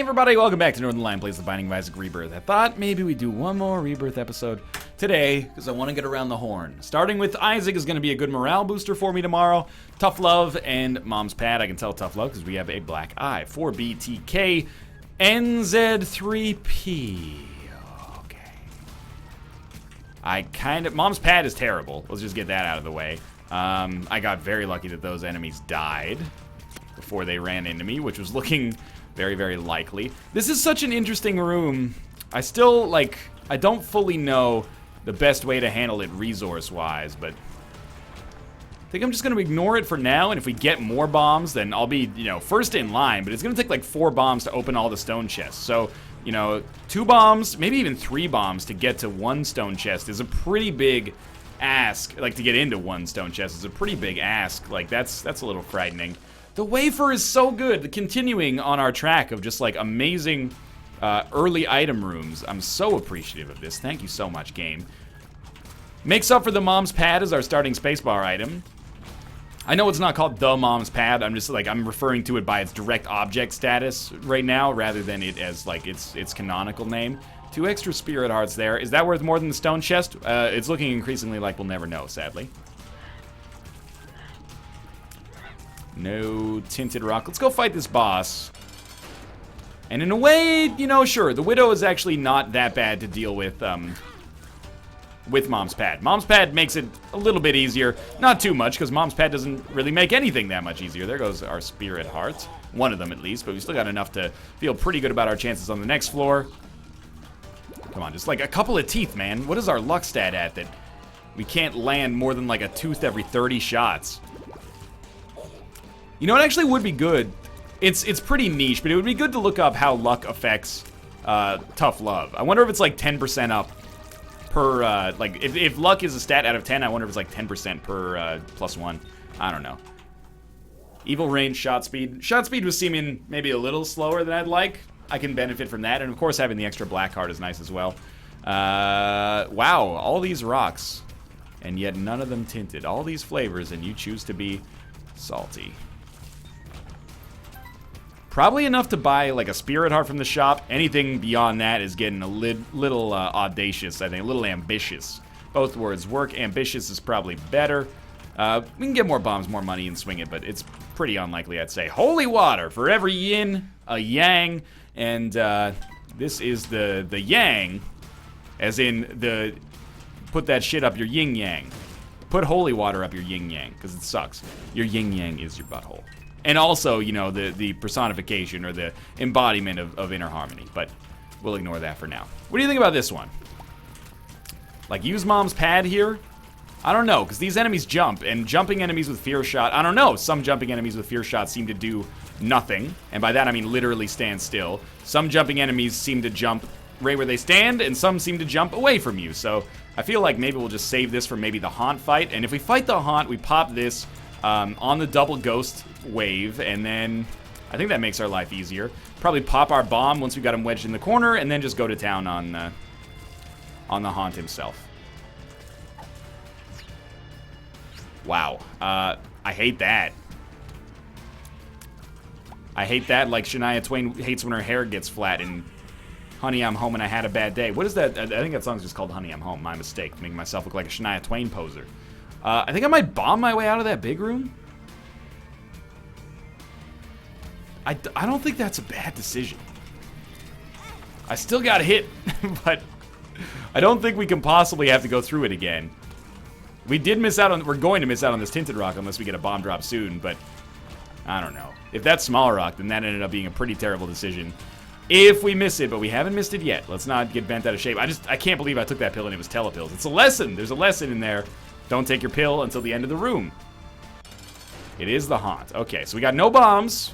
everybody, welcome back to Northern Lion Plays the Binding of Isaac Rebirth. I thought maybe we'd do one more Rebirth episode today, because I want to get around the horn. Starting with Isaac is going to be a good morale booster for me tomorrow. Tough Love and Mom's Pad. I can tell Tough Love because we have a black eye. 4BTK NZ3P. Okay. Mom's Pad is terrible. Let's just get that out of the way. I got very lucky that those enemies died before they ran into me, which was looking very, very likely. This is such an interesting room. I still, I don't fully know the best way to handle it resource-wise, but I think I'm just going to ignore it for now, and if we get more bombs, then I'll be, first in line, but it's going to take, 4 bombs to open all the stone chests. So, 2 bombs, maybe even 3 bombs to get to 1 stone chest is a pretty big ask. To get into 1 stone chest is a pretty big ask. That's a little frightening. The wafer is so good. Continuing on our track of just amazing early item rooms. I'm so appreciative of this. Thank you so much, game. Makes up for the Mom's Pad as our starting spacebar item. I know it's not called the Mom's Pad. I'm just I'm referring to it by its direct object status right now rather than it as its canonical name. 2 extra spirit hearts there. Is that worth more than the stone chest? It's looking increasingly like we'll never know, sadly. No tinted rock. Let's go fight this boss. And in a way, sure, the Widow is actually not that bad to deal with Mom's Pad. Mom's Pad makes it a little bit easier. Not too much, because Mom's Pad doesn't really make anything that much easier. There goes our spirit hearts. One of them, at least, but we still got enough to feel pretty good about our chances on the next floor. Come on, just a couple of teeth, man. What is our luck stat at that we can't land more than a tooth every 30 shots? It actually would be good. It's pretty niche, but it would be good to look up how luck affects Tough Love. I wonder if it's 10% up per, if luck is a stat out of 10, I wonder if it's 10% per +1. I don't know. Evil range, shot speed. Shot speed was seeming maybe a little slower than I'd like. I can benefit from that, and of course having the extra black heart is nice as well. Wow, all these rocks, and yet none of them tinted. All these flavors, and you choose to be salty. Probably enough to buy a spirit heart from the shop. Anything beyond that is getting a little audacious, I think, a little ambitious. Both words work. Ambitious is probably better. We can get more bombs, more money, and swing it, but it's pretty unlikely, I'd say. Holy water! For every yin, a yang, and this is the yang, as in the put that shit up your yin yang. Put holy water up your yin yang, because it sucks. Your yin yang is your butthole. And also, the personification or the embodiment of inner harmony. But we'll ignore that for now. What do you think about this one? Use Mom's Pad here? I don't know, because these enemies jump, and jumping enemies with Fear Shot, I don't know. Some jumping enemies with Fear Shot seem to do nothing. And by that, I mean literally stand still. Some jumping enemies seem to jump right where they stand, and some seem to jump away from you. So I feel like maybe we'll just save this for maybe the Haunt fight. And if we fight the Haunt, we pop this on the double ghost wave, and then I think that makes our life easier. Probably pop our bomb once we got him wedged in the corner, and then just go to town on the Haunt himself. Wow. I hate that. I hate that like Shania Twain hates when her hair gets flat in Honey, I'm Home and I Had a Bad Day. What is that? I think that song's just called Honey, I'm Home. My mistake. Making myself look like a Shania Twain poser. I think I might bomb my way out of that big room. I don't think that's a bad decision. I still got hit, but I don't think we can possibly have to go through it again. We're going to miss out on this tinted rock unless we get a bomb drop soon, but I don't know. If that's small rock, then that ended up being a pretty terrible decision. If we miss it, but we haven't missed it yet. Let's not get bent out of shape. I can't believe I took that pill and it was telepills. It's a lesson. There's a lesson in there. Don't take your pill until the end of the room. It is the Haunt. Okay, so we got no bombs.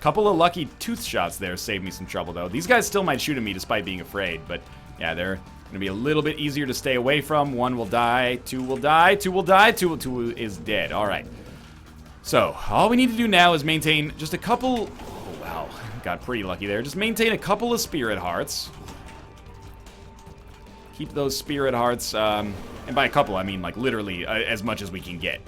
Couple of lucky tooth shots there saved me some trouble, though. These guys still might shoot at me despite being afraid, but yeah, they're going to be a little bit easier to stay away from. 1 will die, 2 will die, 2 will die, 2 is dead. All right. So, all we need to do now is maintain just a couple... Oh, wow. Got pretty lucky there. Just maintain a couple of spirit hearts. Keep those spirit hearts, and by a couple, I mean, like, literally as much as we can get.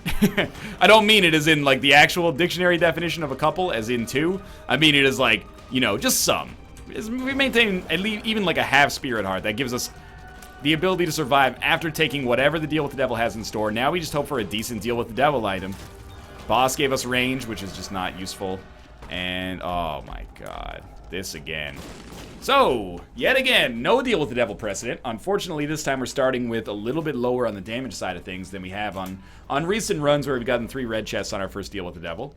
I don't mean it as in, like, the actual dictionary definition of a couple, as in 2. I mean it as, like, you know, just some. We maintain at least even, like, a half spirit heart. That gives us the ability to survive after taking whatever the deal with the devil has in store. Now we just hope for a decent deal with the devil item. Boss gave us range, which is just not useful. And, oh my god, this again. So, yet again, no deal with the devil precedent. Unfortunately, this time we're starting with a little bit lower on the damage side of things than we have on recent runs where we've gotten 3 red chests on our first deal with the devil.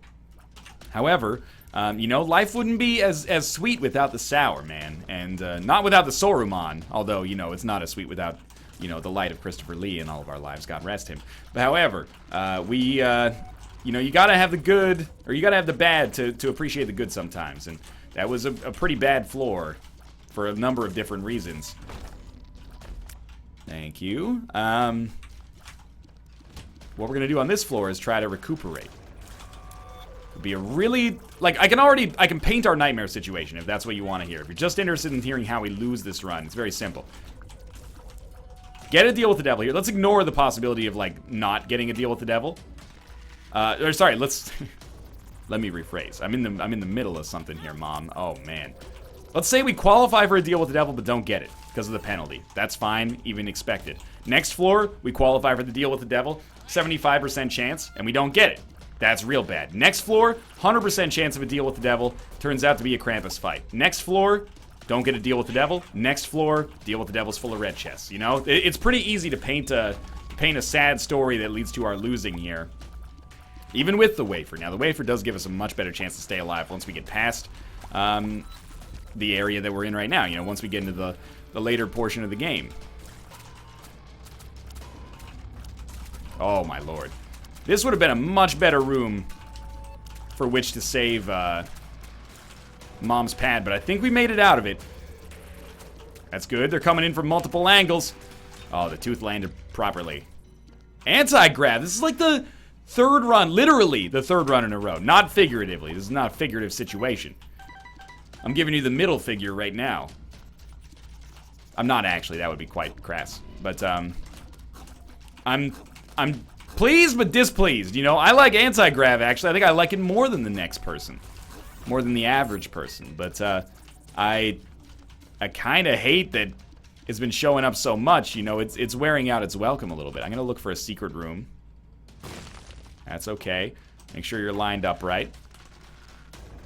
However, you know, life wouldn't be as sweet without the sour, man. And not without the Soruman, although, you know, it's not as sweet without, you know, the light of Christopher Lee in all of our lives, God rest him. But however, you know, you gotta have the good, or you gotta have the bad to appreciate the good sometimes. And that was a pretty bad floor for a number of different reasons. Thank you. What we're gonna do on this floor is try to recuperate. It'll be a really, like, I can paint our nightmare situation if that's what you want to hear. If you're just interested in hearing how we lose this run, it's very simple. Get a deal with the devil here. Let's ignore the possibility of, like, not getting a deal with the devil. Or sorry, let's let me rephrase. I'm in the middle of something here, Mom. Oh man. Let's say we qualify for a deal with the devil but don't get it because of the penalty. That's fine, even expected. Next floor, we qualify for the deal with the devil, 75% chance, and we don't get it. That's real bad. Next floor, 100% chance of a deal with the devil. Turns out to be a Krampus fight. Next floor, don't get a deal with the devil. Next floor, deal with the devil's full of red chests. You know, it's pretty easy to paint a sad story that leads to our losing here. Even with the wafer. Now, the wafer does give us a much better chance to stay alive once we get past the area that we're in right now. You know, once we get into the later portion of the game. Oh, my lord. This would have been a much better room for which to save Mom's pad, but I think we made it out of it. That's good. They're coming in from multiple angles. Oh, the tooth landed properly. Anti-grab. This is like the third run, literally the third run in a row. Not figuratively. This is not a figurative situation. I'm giving you the middle figure right now. I'm not actually. That would be quite crass. But, I'm pleased but displeased, you know? I like anti-grav, actually. I think I like it more than the next person. More than the average person. But, I kind of hate that it's been showing up so much, you know? It's wearing out its welcome a little bit. I'm gonna look for a secret room. That's okay. Make sure you're lined up right.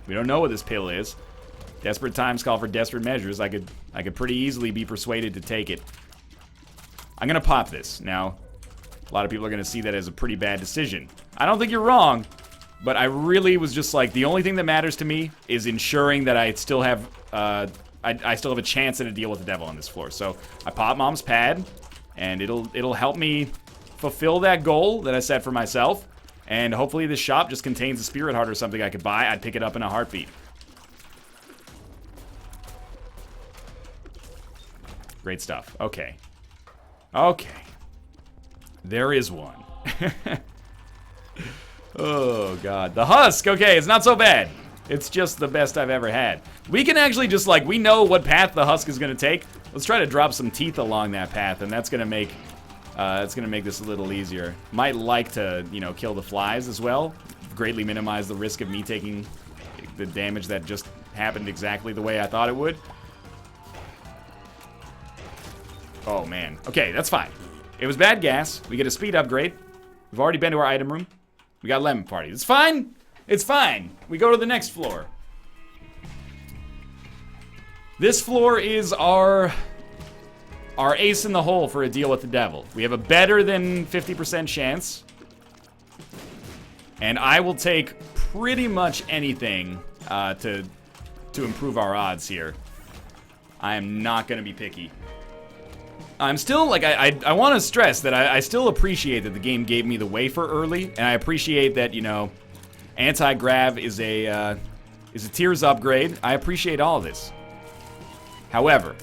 We don't know what this pill is. Desperate times call for desperate measures. I could pretty easily be persuaded to take it. I'm gonna pop this. Now, a lot of people are gonna see that as a pretty bad decision. I don't think you're wrong, but I really was just like, the only thing that matters to me is ensuring that I still have, I still have a chance at a deal with the devil on this floor. So I pop Mom's pad, and it'll help me fulfill that goal that I set for myself. And hopefully this shop just contains a spirit heart or something I could buy. I'd pick it up in a heartbeat. Great stuff. Okay. Okay. There is one. Oh, God. The husk. Okay, it's not so bad. It's just the best I've ever had. We can actually just, like, we know what path the husk is going to take. Let's try to drop some teeth along that path, and that's going to make this a little easier. Might like to, you know, kill the flies as well. Greatly minimize the risk of me taking the damage that just happened exactly the way I thought it would. Oh, man. Okay, that's fine. It was bad gas. We get a speed upgrade. We've already been to our item room. We got lemon party. It's fine. It's fine. We go to the next floor. This floor is our ace in the hole for a deal with the devil. We have a better than 50% chance. And I will take pretty much anything to improve our odds here. I am not going to be picky. I'm still, like, I want to stress that I still appreciate that the game gave me the wafer early, and I appreciate that, you know, anti-grav is a tiers upgrade. I appreciate all of this. However,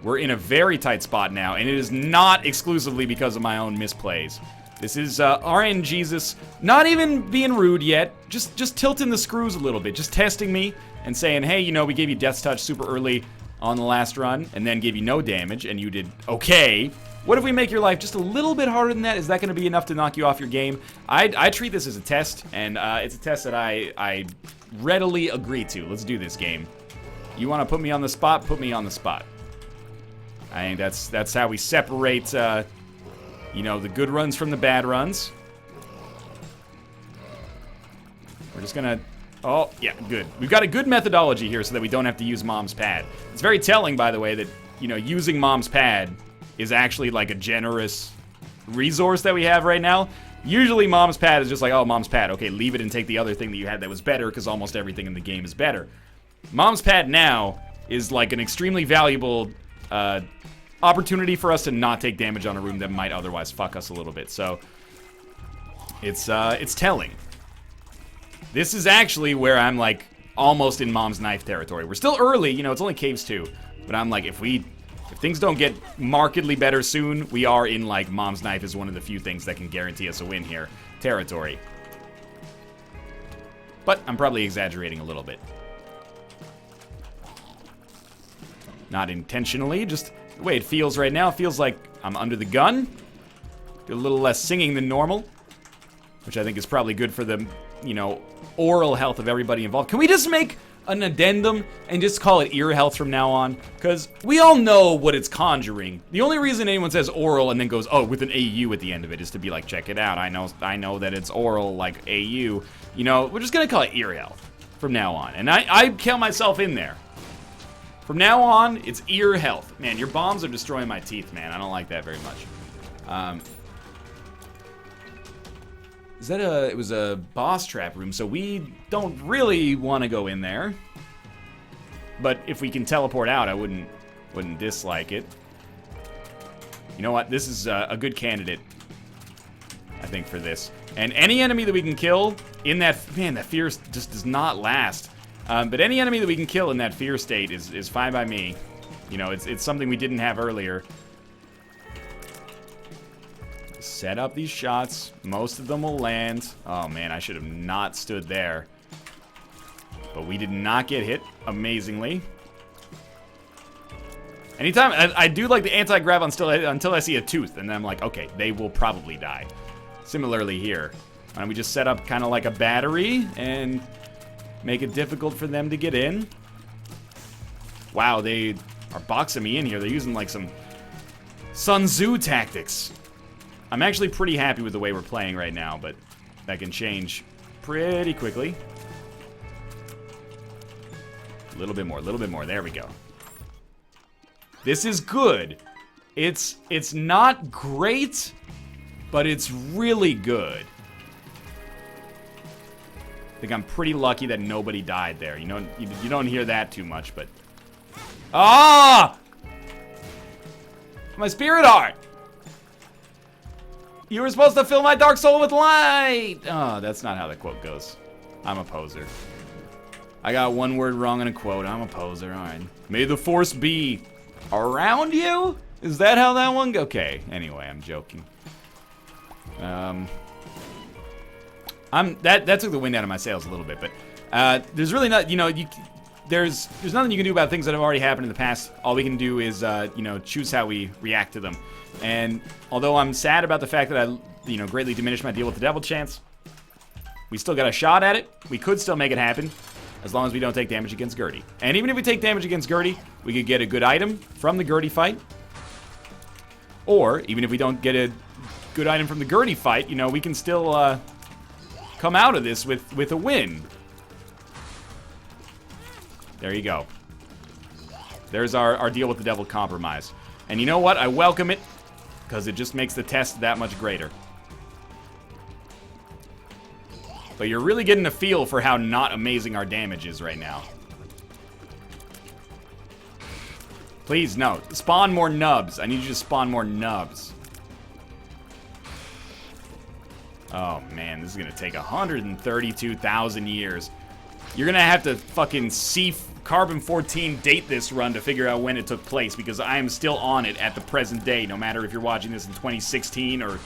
we're in a very tight spot now, and it is not exclusively because of my own misplays. This is RNGesus not even being rude yet, just tilting the screws a little bit, just testing me and saying, hey, you know, we gave you Death's Touch super early. on the last run and then gave you no damage and you did okay. What if we make your life just a little bit harder than that? Is that going to be enough to knock you off your game? I treat this as a test, and it's a test that I readily agree to. Let's do this game. You want to put me on the spot? Put me on the spot. I think that's how we separate, you know, the good runs from the bad runs. We're just going to... Oh, yeah, good. We've got a good methodology here so that we don't have to use Mom's Pad. It's very telling, by the way, that, you know, using Mom's Pad is actually like a generous resource that we have right now. Usually Mom's Pad is just like, oh, Mom's Pad. Okay, leave it and take the other thing that you had that was better because almost everything in the game is better. Mom's Pad now is like an extremely valuable opportunity for us to not take damage on a room that might otherwise fuck us a little bit. So it's telling. This is actually where I'm like almost in Mom's Knife territory. We're still early, you know, it's only Caves 2. But I'm like, if things don't get markedly better soon, we are in, like, Mom's Knife is one of the few things that can guarantee us a win here. Territory. But I'm probably exaggerating a little bit. Not intentionally, just the way it feels right now. It feels like I'm under the gun. Do a little less singing than normal. Which I think is probably good for the, you know, oral health of everybody involved. Can we just make an addendum and just call it ear health from now on? Because we all know what it's conjuring. The only reason anyone says oral and then goes, oh, with an AU at the end of it is to be like, check it out. I know that it's oral like AU. You know, we're just going to call it ear health from now on. And I count myself in there. From now on, it's ear health. Man, your bombs are destroying my teeth, man. I don't like that very much. It was a boss trap room, so we don't really want to go in there. But if we can teleport out, I wouldn't dislike it. You know what? This is a good candidate, I think, for this. And any enemy that we can kill in that... Man, that fear just does not last. But any enemy that we can kill in that fear state is fine by me. You know, it's something we didn't have earlier. Set up these shots. Most of them will land. Oh, man, I should have not stood there. But we did not get hit, amazingly. Anytime, I do like the anti-grav until I see a tooth, and then I'm like, okay, they will probably die. Similarly here. Why don't we just set up kind of like a battery and make it difficult for them to get in? Wow, they are boxing me in here. They're using like some Sun Tzu tactics. I'm actually pretty happy with the way we're playing right now, but that can change pretty quickly. A little bit more, a little bit more. There we go. This is good. It's not great, but it's really good. I think I'm pretty lucky that nobody died there. You know, you don't hear that too much, but... Ah! My spirit heart! You were supposed to fill my dark soul with light! Oh, that's not how the quote goes. I'm a poser. I got one word wrong in a quote. I'm a poser, alright. May the force be around you? Is that how that one goes? Okay, anyway, I'm joking. That took the wind out of my sails a little bit, but there's really not, you know, there's nothing you can do about things that have already happened in the past. All we can do is, you know, choose how we react to them. And although I'm sad about the fact that I, you know, greatly diminished my deal with the devil chance, we still got a shot at it. We could still make it happen, as long as we don't take damage against Gertie. And even if we take damage against Gertie, we could get a good item from the Gertie fight. Or, even if we don't get a good item from the Gertie fight, you know, we can still come out of this with a win. There you go. There's our deal with the devil compromise. And you know what? I welcome it, because it just makes the test that much greater. But you're really getting a feel for how not amazing our damage is right now. Please, no. Spawn more nubs. I need you to spawn more nubs. Oh, man. This is going to take 132,000 years. You're going to have to fucking Carbon-14 date this run to figure out when it took place, because I am still on it at the present day, no matter if you're watching this in 2016 or,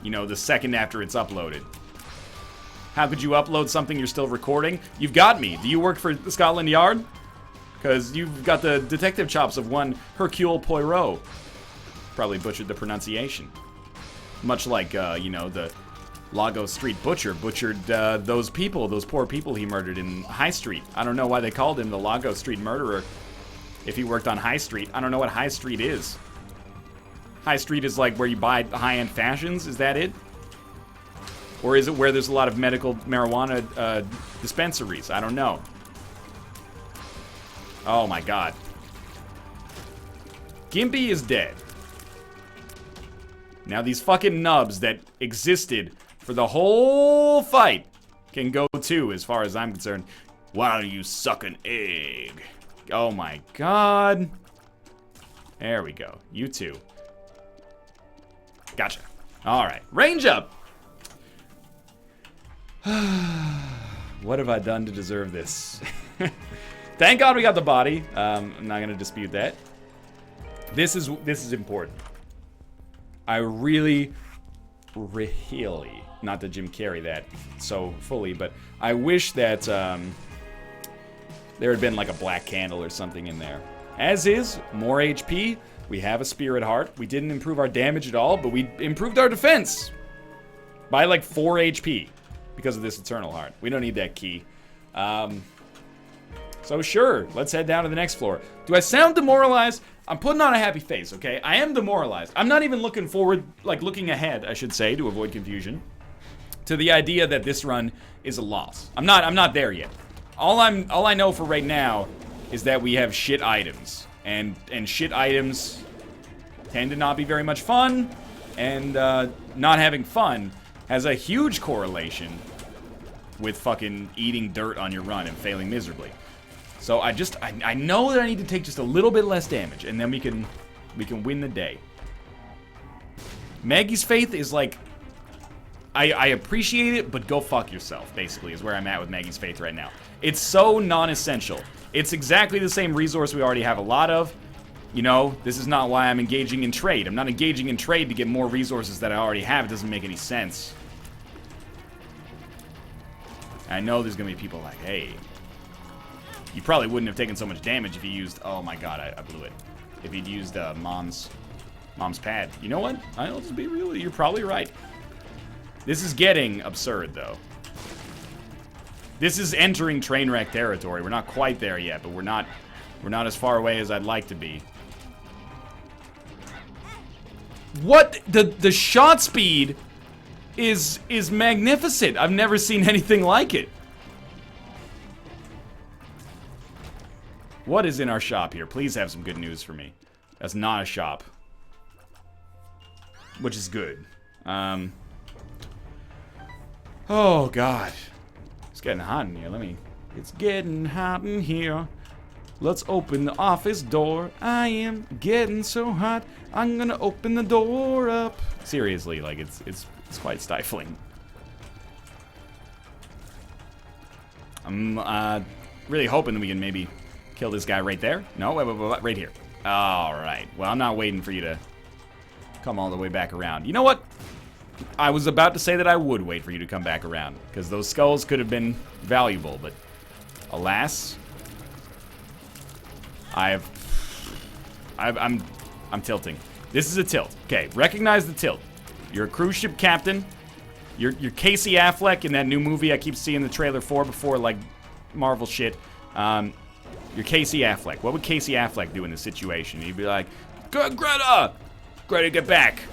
you know, the second after it's uploaded. How could you upload something you're still recording? You've got me. Do you work for Scotland Yard? Because you've got the detective chops of one Hercule Poirot. Probably butchered the pronunciation. Much like, you know, the Lagos Street Butcher butchered those people, those poor people he murdered in High Street. I don't know why they called him the Lagos Street Murderer if he worked on High Street. I don't know what High Street is. High Street is like where you buy high-end fashions, is that it? Or is it where there's a lot of medical marijuana dispensaries? I don't know. Oh my god. Gimpy is dead. Now these fucking nubs that existed for the whole fight can go too, as far as I'm concerned. Why don't you suck an egg? Oh my god. There we go. You too. Gotcha. Alright. Range up! What have I done to deserve this? Thank God we got the body. I'm not gonna dispute that. This is important. I really, not to Jim Carrey that so fully, but I wish that there had been like a black candle or something in there. As is, more HP. We have a spirit heart. We didn't improve our damage at all, but we improved our defense by like 4 HP because of this eternal heart. We don't need that key. So sure, let's head down to the next floor. Do I sound demoralized? I'm putting on a happy face, okay? I am demoralized. I'm not even looking forward, like looking ahead, I should say, to avoid confusion, to the idea that this run is a loss. I'm not there yet. All I know for right now is that we have shit items. And shit items tend to not be very much fun, and not having fun has a huge correlation with fucking eating dirt on your run and failing miserably. So I know that I need to take just a little bit less damage, and then we can win the day. Maggie's Faith is like, I appreciate it, but go fuck yourself, basically, is where I'm at with Maggie's Faith right now. It's so non-essential. It's exactly the same resource we already have a lot of. You know, this is not why I'm engaging in trade. I'm not engaging in trade to get more resources that I already have. It doesn't make any sense. I know there's gonna be people like, hey, you probably wouldn't have taken so much damage if you used, oh my god, I blew it. If you'd used mom's pad. You know what? I'll just be real, you're probably right. This is getting absurd, though. This is entering train wreck territory. We're not quite there yet, but we're not as far away as I'd like to be. What? The shot speed is magnificent. I've never seen anything like it. What is in our shop here? Please have some good news for me. That's not a shop. Which is good. Oh, God. It's getting hot in here. It's getting hot in here. Let's open the office door. I am getting so hot. I'm gonna open the door up. Seriously, like, it's quite stifling. I'm really hoping that we can maybe kill this guy right there. No, wait, right here. Alright. Well, I'm not waiting for you to come all the way back around. You know what? I was about to say that I would wait for you to come back around, because those skulls could have been valuable, but alas, I'm tilting. This is a tilt. Okay, recognize the tilt. You're a cruise ship captain. You're Casey Affleck in that new movie I keep seeing the trailer for before, like, Marvel shit. You're Casey Affleck. What would Casey Affleck do in this situation? He'd be like, Greta, get back.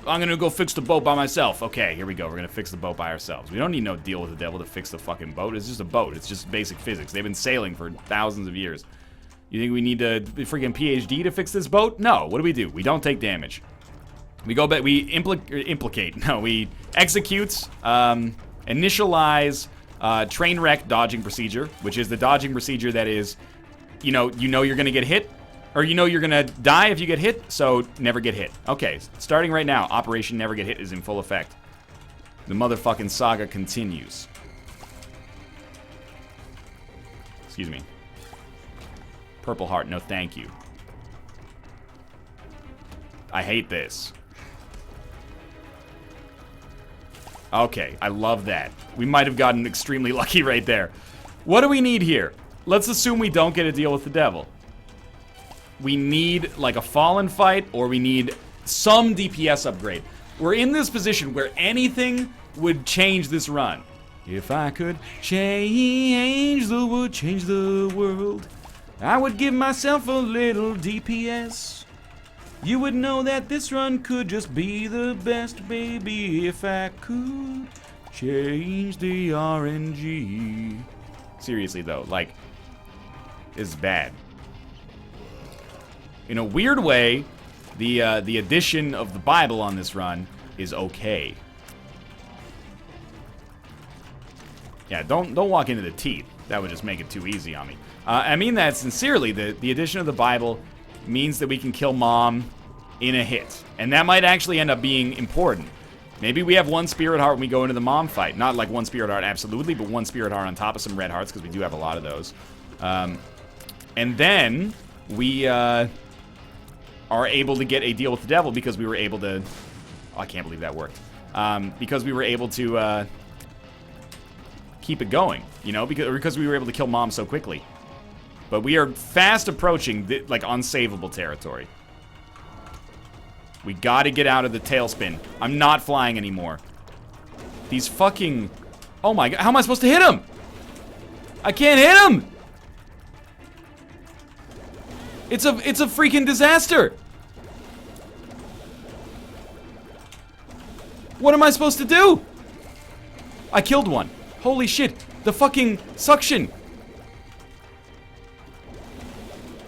I'm gonna go fix the boat by myself. Okay, here we go. We're gonna fix the boat by ourselves. We don't need no deal with the devil to fix the fucking boat. It's just a boat. It's just basic physics. They've been sailing for thousands of years. You think we need a freaking PhD to fix this boat? No. What do? We don't take damage. We go back. We implicate. No, we execute, initialize train wreck dodging procedure, which is the dodging procedure that is, you know you're gonna get hit. Or you know you're gonna die if you get hit, so never get hit. Okay, starting right now, Operation Never Get Hit is in full effect. The motherfucking saga continues. Excuse me. Purple heart, no thank you. I hate this. Okay, I love that. We might have gotten extremely lucky right there. What do we need here? let's assume we don't get a deal with the devil. We need like a fallen fight, or we need some DPS upgrade. We're in this position where anything would change this run. If I could change the world, I would give myself a little DPS. You would know that this run could just be the best, baby, if I could change the RNG. Seriously though, like, it's bad. In a weird way, the addition of the Bible on this run is okay. Yeah, don't walk into the teeth. That would just make it too easy on me. I mean that sincerely. The addition of the Bible means that we can kill Mom in a hit. And that might actually end up being important. Maybe we have one Spirit Heart when we go into the Mom fight. Not like one Spirit Heart absolutely, but one Spirit Heart on top of some Red Hearts, because we do have a lot of those. And then we are able to get a deal with the devil because we were able to... Oh, I can't believe that worked. Because we were able to keep it going, you know, because we were able to kill Mom so quickly. But we are fast approaching like unsavable territory. We gotta get out of the tailspin. I'm not flying anymore. These fucking... Oh my god, how am I supposed to hit him? I can't hit him! It's a freaking disaster! What am I supposed to do? I killed one. Holy shit, the fucking suction.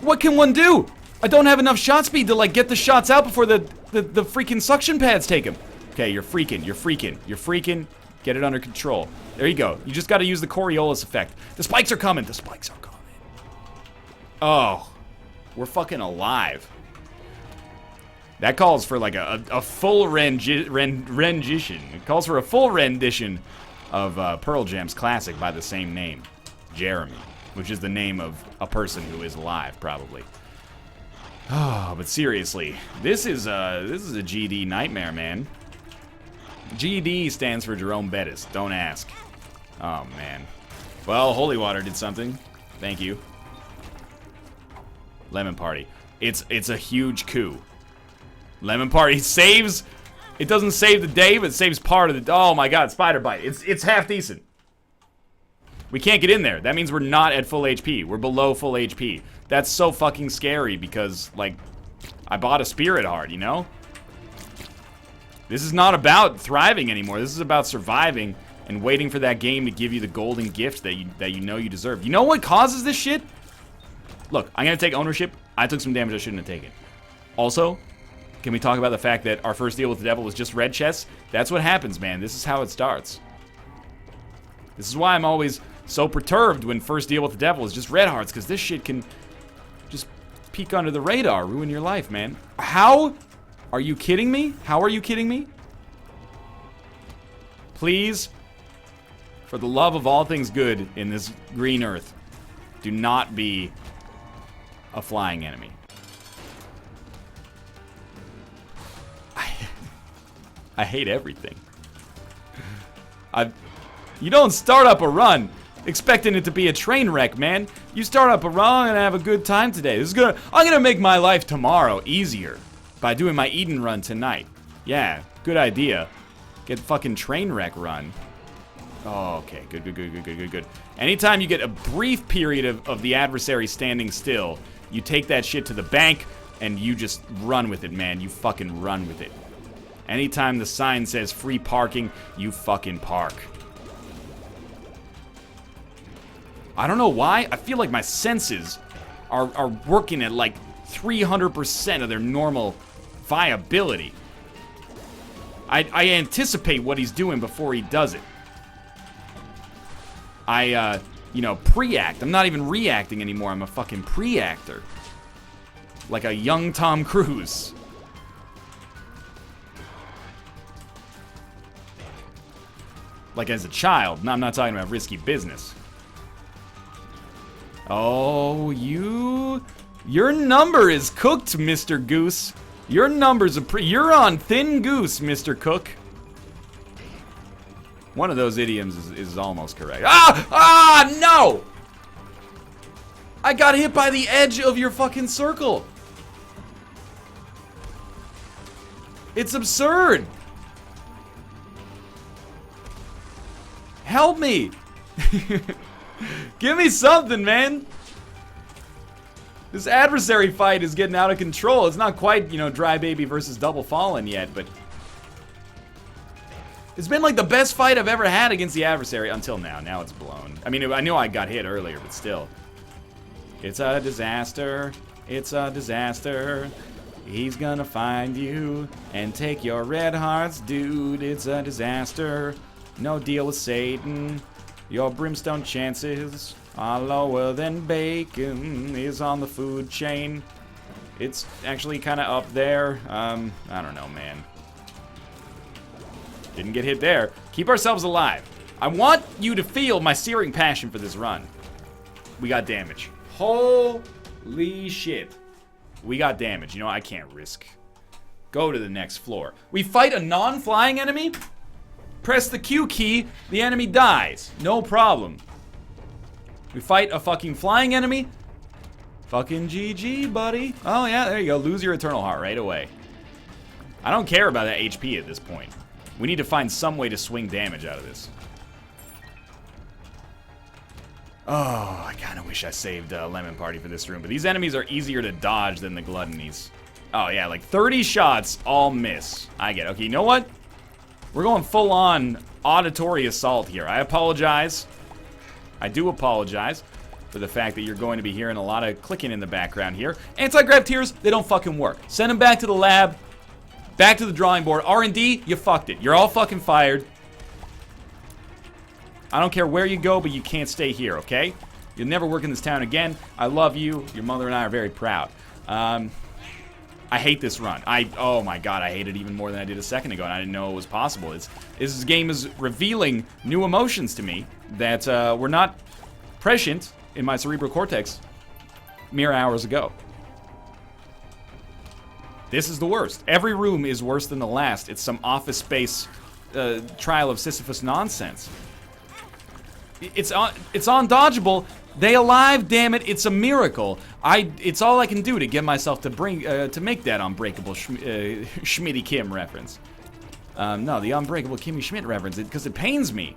What can one do? I don't have enough shot speed to like get the shots out before the freaking suction pads take him. Okay, you're freaking. Get it under control. There you go. You just gotta use the Coriolis effect. The spikes are coming. Oh, we're fucking alive. That calls for like a full rendition. It calls for a full rendition of Pearl Jam's classic by the same name, Jeremy, which is the name of a person who is alive, probably. Oh, but seriously, this is a GD nightmare, man. GD stands for Jerome Bettis. Don't ask. Oh man. Well, Holy Water did something. Thank you. Lemon Party. It's a huge coup. Lemon Party saves. It doesn't save the day, but it saves part of the... Oh my god, Spider Bite. It's half decent. We can't get in there. That means we're not at full HP. We're below full HP. That's so fucking scary because, like, I bought a Spirit Heart, you know? This is not about thriving anymore. This is about surviving and waiting for that game to give you the golden gift that you know you deserve. You know what causes this shit? Look, I'm gonna take ownership. I took some damage I shouldn't have taken. Also, can we talk about the fact that our first deal with the devil was just red chests? That's what happens, man. This is how it starts. This is why I'm always so perturbed when first deal with the devil is just red hearts, because this shit can just peek under the radar, ruin your life, man. How? Are you kidding me? How are you kidding me? Please, for the love of all things good in this green earth, do not be a flying enemy. I hate everything. You don't start up a run expecting it to be a train wreck, man. You start up a run and have a good time today. I'm gonna make my life tomorrow easier by doing my Eden run tonight. Yeah, good idea. Get fucking train wreck run. Oh, okay, good. Anytime you get a brief period of the adversary standing still, you take that shit to the bank and you just run with it, man. You fucking run with it. Anytime the sign says free parking, you fucking park. I don't know why. I feel like my senses are working at like 300% of their normal viability. I anticipate what he's doing before he does it. I pre-act. I'm not even reacting anymore. I'm a fucking pre-actor. Like a young Tom Cruise. Like as a child. No, I'm not talking about risky business. Oh, your number is cooked, Mr. Goose. Your number's you're on thin goose, Mr. Cook. One of those idioms is almost correct. No! I got hit by the edge of your fucking circle. It's absurd. Help me. Give me something, man. This adversary fight is getting out of control. It's not quite, you know, Dry Baby versus Double Fallen yet, but it's been like the best fight I've ever had against the adversary until now. Now it's blown. I mean, I know I got hit earlier, but still. It's a disaster. It's a disaster. He's gonna find you and take your red hearts, dude. It's a disaster. No deal with Satan. Your brimstone chances are lower than bacon is on the food chain. It's actually kind of up there. I don't know, man. Didn't get hit there. Keep ourselves alive. I want you to feel my searing passion for this run. We got damage. Holy shit. We got damage. You know, I can't risk. Go to the next floor. We fight a non-flying enemy. Press the Q key. The enemy dies. No problem. We fight a fucking flying enemy. Fucking GG, buddy. Oh, yeah, there you go. Lose your Eternal Heart right away. I don't care about that HP at this point. We need to find some way to swing damage out of this. Oh, I kind of wish I saved Lemon Party for this room. But these enemies are easier to dodge than the Gluttonies. Oh, yeah, like 30 shots, all miss. I get it. Okay, you know what? We're going full-on auditory assault here. I apologize. I do apologize for the fact that you're going to be hearing a lot of clicking in the background here. Anti-grav tears, they don't fucking work. Send them back to the lab. Back to the drawing board. R&D, you fucked it. You're all fucking fired. I don't care where you go, but you can't stay here, okay? You'll never work in this town again. I love you. Your mother and I are very proud. I hate this run. Oh my god, I hate it even more than I did a second ago, and I didn't know it was possible. This game is revealing new emotions to me that were not prescient in my cerebral cortex mere hours ago. This is the worst. Every room is worse than the last. It's some Office Space trial of Sisyphus nonsense. It's undodgeable. They alive, damn it! It's a miracle. It's all I can do to get myself to make that unbreakable Schmitty Kim reference. No, the unbreakable Kimmy Schmidt reference, because it pains me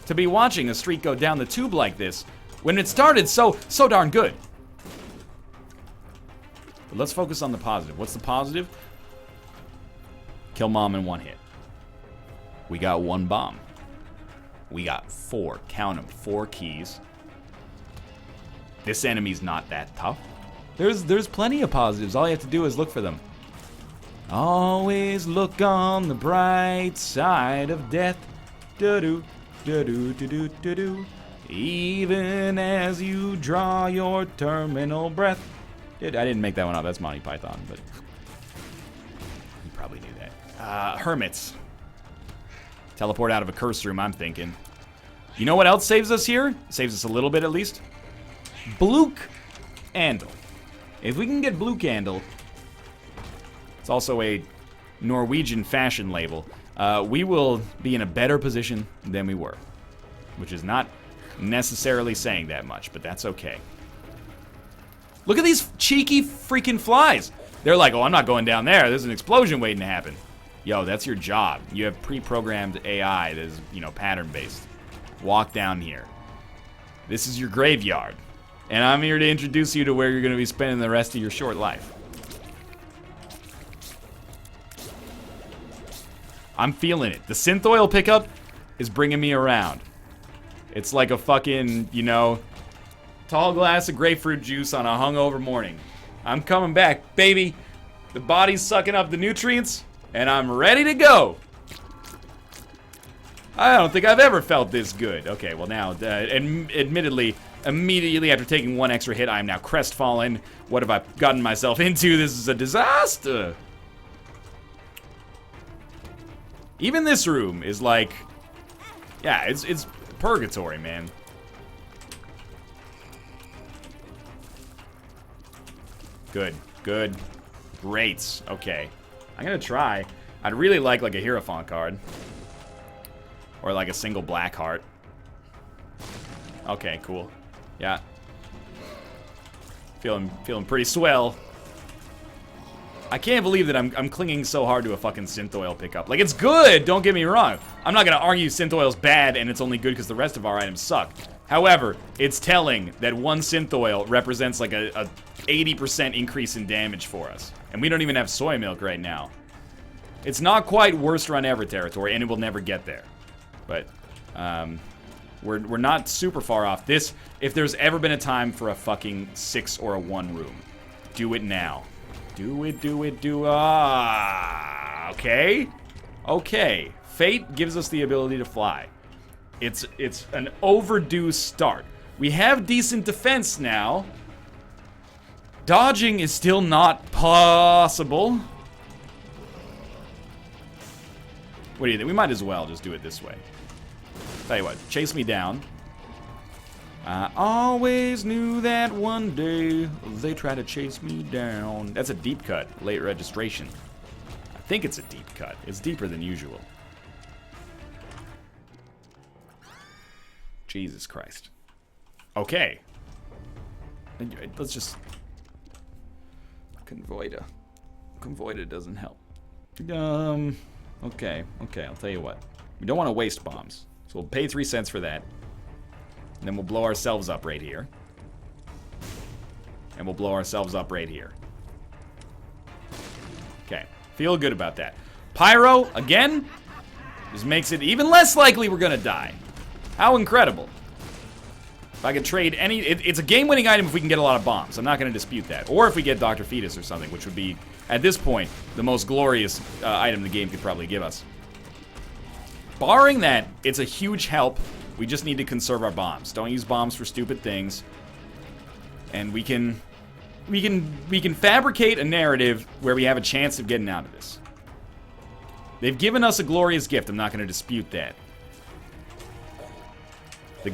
to be watching a streak go down the tube like this when it started so darn good. But let's focus on the positive. What's the positive? Kill Mom in one hit. We got one bomb. We got 4, count them, 4 keys. This enemy's not that tough. There's plenty of positives. All you have to do is look for them. Always look on the bright side of death. Do-do, do-do, do-do, do-do. Even as you draw your terminal breath. I didn't make that one up. That's Monty Python, but you probably knew that. Hermits. Teleport out of a curse room, I'm thinking. You know what else saves us here? Saves us a little bit, at least. Blue Candle. If we can get Blue Candle, it's also a Norwegian fashion label, we will be in a better position than we were. Which is not necessarily saying that much, but that's okay. Look at these cheeky freaking flies. They're like, oh, I'm not going down there. There's an explosion waiting to happen. Yo, that's your job. You have pre-programmed AI that is, you know, pattern-based. Walk down here. This is your graveyard. And I'm here to introduce you to where you're going to be spending the rest of your short life. I'm feeling it. The synth oil pickup is bringing me around. It's like a fucking, you know, tall glass of grapefruit juice on a hungover morning. I'm coming back, baby. The body's sucking up the nutrients, and I'm ready to go. I don't think I've ever felt this good. Okay, well now, admittedly, immediately after taking one extra hit, I am now crestfallen. What have I gotten myself into? This is a disaster. Even this room is like, yeah, it's purgatory, man. Good, good, great. Okay, I'm gonna try. I'd really like a Hierophant card. Or like a single black heart. Okay, cool. Yeah. Feeling pretty swell. I can't believe that I'm clinging so hard to a fucking synth oil pickup. Like, it's good, don't get me wrong. I'm not gonna argue synth oil's bad and it's only good because the rest of our items suck. However, it's telling that one synth oil represents like a 80% increase in damage for us. And we don't even have soy milk right now. It's not quite worst run ever territory, and it will never get there. But, we're not super far off. This, if there's ever been a time for a fucking 6 or a 1 room, do it now. Do it. Okay. Okay. Fate gives us the ability to fly. It's an overdue start. We have decent defense now. Dodging is still not possible. What do you think? We might as well just do it this way. Tell you what, chase me down. I always knew that one day they try to chase me down. That's a deep cut, late registration. I think it's a deep cut. It's deeper than usual. Jesus Christ. Okay. Let's just... Convoida doesn't help. Okay, I'll tell you what. We don't want to waste bombs. So we'll pay 3 cents for that. And then we'll blow ourselves up right here. And we'll blow ourselves up right here. Okay, feel good about that. Pyro, again, just makes it even less likely we're gonna die. How incredible. If I could trade any... It's a game-winning item if we can get a lot of bombs. I'm not gonna dispute that. Or if we get Dr. Fetus or something, which would be, at this point, the most glorious item the game could probably give us. Barring that, it's a huge help. We just need to conserve our bombs. Don't use bombs for stupid things. And we can fabricate a narrative where we have a chance of getting out of this. They've given us a glorious gift. I'm not going to dispute that.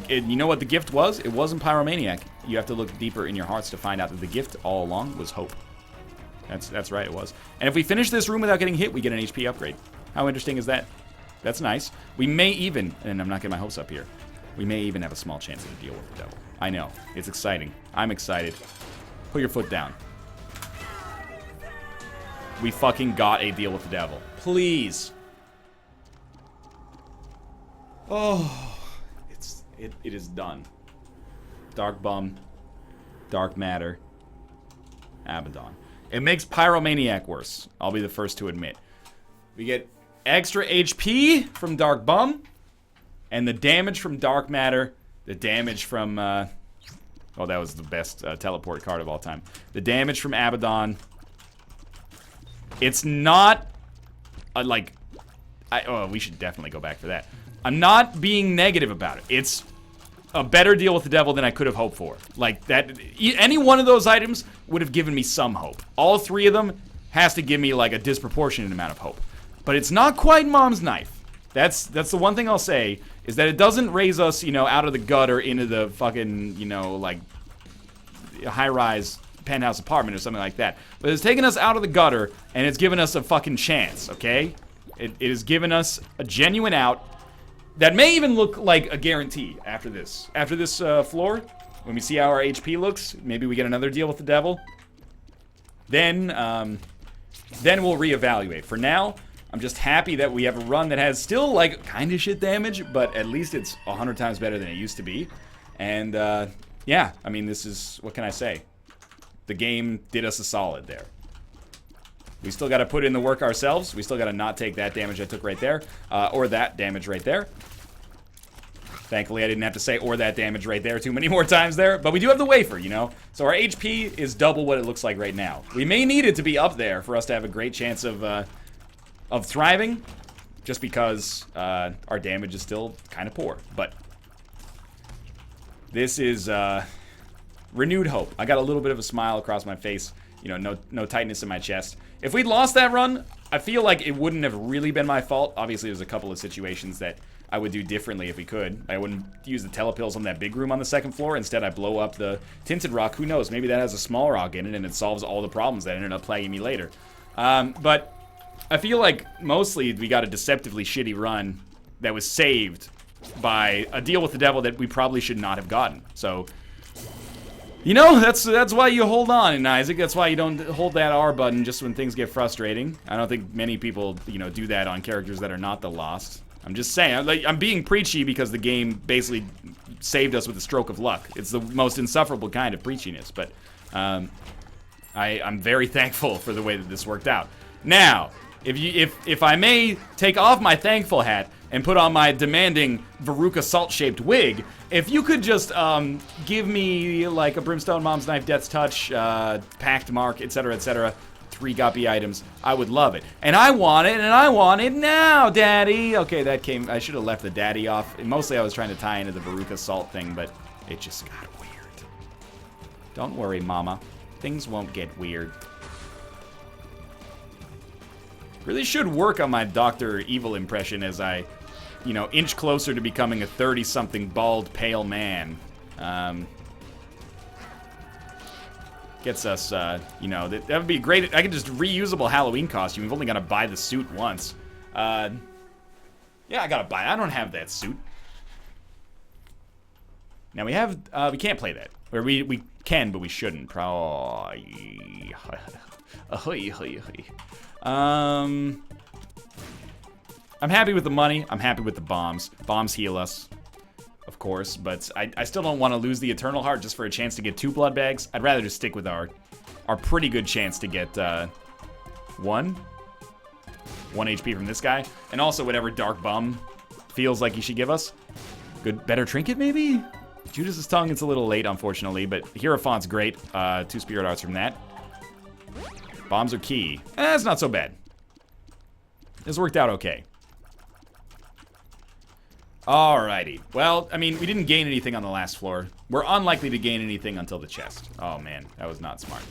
You know what the gift was? It wasn't Pyromaniac. You have to look deeper in your hearts to find out that the gift all along was hope. That's right, it was. And if we finish this room without getting hit, we get an HP upgrade. How interesting is that? That's nice. We may even, and I'm not getting my hopes up here, we may even have a small chance of a deal with the devil. I know. It's exciting. I'm excited. Put your foot down. We fucking got a deal with the devil. Please. Oh, it is done. Dark Bum, Dark Matter, Abaddon. It makes Pyromaniac worse. I'll be the first to admit. We get extra HP from Dark Bum, and the damage from Dark Matter, the damage from, oh, that was the best teleport card of all time. The damage from Abaddon. It's not, oh, we should definitely go back for that. I'm not being negative about it. It's a better deal with the devil than I could have hoped for. Like, that, any one of those items would have given me some hope. All 3 of them has to give me, like, a disproportionate amount of hope. But it's not quite Mom's Knife. That's the one thing I'll say, is that it doesn't raise us, you know, out of the gutter into the fucking, you know, like, high-rise penthouse apartment or something like that. But it's taken us out of the gutter, and it's given us a fucking chance, okay? It has given us a genuine out that may even look like a guarantee after this. After this floor, when we see how our HP looks, maybe we get another deal with the devil. Then we'll reevaluate. For now, I'm just happy that we have a run that has still, like, kind of shit damage, but at least it's 100 times better than it used to be. And, yeah, I mean, this is, what can I say? The game did us a solid there. We still got to put in the work ourselves. We still got to not take that damage I took right there, or that damage right there. Thankfully, I didn't have to say or that damage right there too many more times there, but we do have the wafer, you know? So our HP is double what it looks like right now. We may need it to be up there for us to have a great chance of thriving, just because our damage is still kind of poor. But this is renewed hope. I got a little bit of a smile across my face. You know, no tightness in my chest. If we'd lost that run, I feel like it wouldn't have really been my fault. Obviously, there's a couple of situations that I would do differently if we could. I wouldn't use the telepills on that big room on the 2nd floor. Instead, I blow up the tinted rock. Who knows? Maybe that has a small rock in it and it solves all the problems that ended up plaguing me later. But I feel like mostly we got a deceptively shitty run that was saved by a deal with the devil that we probably should not have gotten. So You know, that's why you hold on, Isaac. That's why you don't hold that R button just when things get frustrating. I don't think many people, you know, do that on characters that are not the Lost. I'm just saying, I'm being preachy because the game basically saved us with a stroke of luck. It's the most insufferable kind of preachiness, but I'm very thankful for the way that this worked out. Now, if I may take off my thankful hat and put on my demanding Veruca salt-shaped wig, if you could just give me like a Brimstone Mom's Knife, Death's Touch, Pact Mark, etc., 3 guppy items, I would love it. And I want it, and I want it now, Daddy. Okay, that came, I should have left the daddy off. Mostly I was trying to tie into the Veruca salt thing, but it just got weird. Don't worry, Mama. Things won't get weird. Really should work on my Dr. Evil impression as I, you know, inch closer to becoming a 30-something bald, pale man. Gets us, you know, that would be great. I could just reusable Halloween costume. We've only got to buy the suit once. Yeah, I gotta buy it. I don't have that suit. Now we have, we can't play that. Or we can, but we shouldn't. I'm happy with the money. I'm happy with the bombs. Bombs heal us, of course, but I still don't want to lose the Eternal Heart just for a chance to get 2 blood bags. I'd rather just stick with our pretty good chance to get 1 HP from this guy, and also whatever Dark Bum feels like he should give us. Good, better trinket maybe? Judas's Tongue, it's a little late, unfortunately, but Hierophant's great. 2 Spirit Arts from that. Bombs are key. It's not so bad. This worked out okay. Alrighty. Well, I mean, we didn't gain anything on the last floor. We're unlikely to gain anything until the chest. Oh, man. That was not smart.